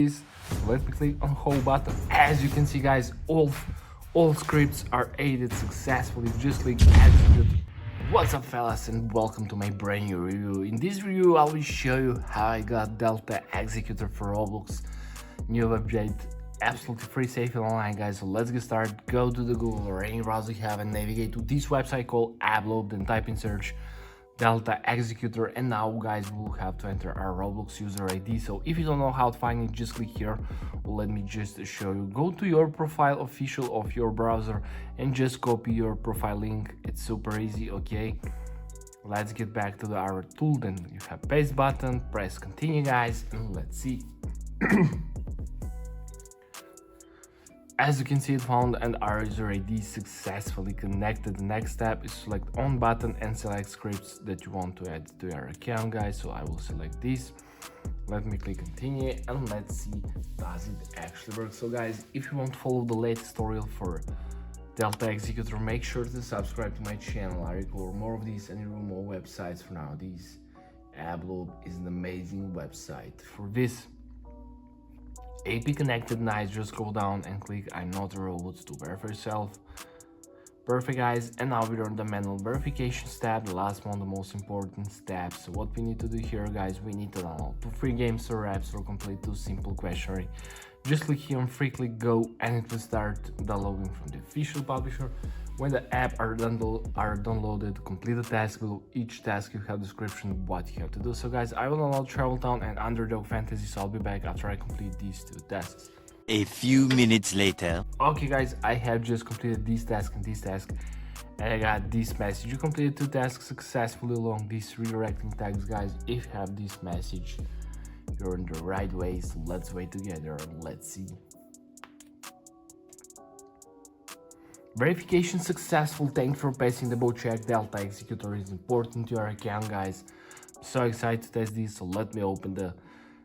Let me click on home button. As you can see, guys, all scripts are added successfully. Just click execute. What's up, fellas, and welcome to my brand new review. In this review I will show you how I got Delta Executor for Roblox new update, absolutely free, safe and online, guys. So let's get started. Go to the Google or any browser you have and navigate to this website called AppLoad, then type in search Delta Executor, and now, guys, we'll have to enter our Roblox user ID. So if you don't know how to find it, just click here. Let me just show you. Go to your profile official of your browser and just copy your profile link. It's super easy. Okay, let's get back to our tool. Then you have paste button, press continue, guys, and let's see. As you can see, it found and our user ID successfully connected. The next step is select on button and select scripts that you want to add to your account, guys. So I will select this. Let me click continue and let's see, does it actually work? So guys, if you want to follow the latest tutorial for Delta Executor, make sure to subscribe to my channel. I record more of these and more websites for now. This AppLoad is an amazing website for this. AP connected, nice. Just scroll down and click I'm not a robot to verify yourself. Perfect, guys. And now we're on the manual verification step, the last one, the most important step. So what we need to do here, guys, we need to download 2 free games or apps or complete 2 simple questionnaire. Just click here on free, click go, and it will start downloading from the official publisher. When the app are downloaded, complete the task. Below each task you have description what you have to do. So guys, I will download Travel Town and Underdog Fantasy, so I'll be back after I complete these 2 tasks. A few minutes later. Okay, guys, I have just completed this task and this task, and I got this message. You completed 2 tasks successfully along these redirecting tags, guys. If you have this message, you're in the right way. So let's wait together and let's see. Verification successful. Thanks for passing the boat check. Delta Executor is important to your account, guys. I'm so excited to test this. So let me open the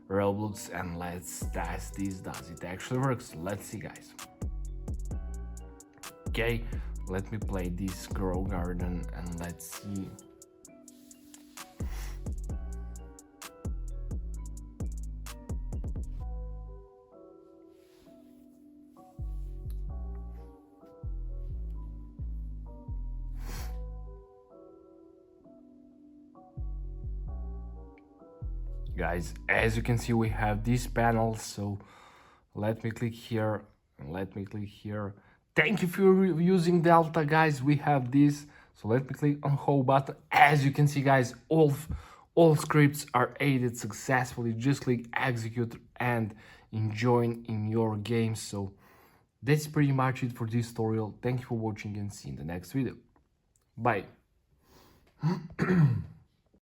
Roblox and let's test this. Does it actually work? Let's see, guys. Okay, let me play this Grow Garden and let's see. Guys, as you can see, we have this panel. So let me click here and let me click here. Thank you for using Delta, guys. We have this. So let me click on home button. As you can see, guys, all scripts are added successfully. Just click execute and join in your game. So that's pretty much it for this tutorial. Thank you for watching and see you in the next video. Bye.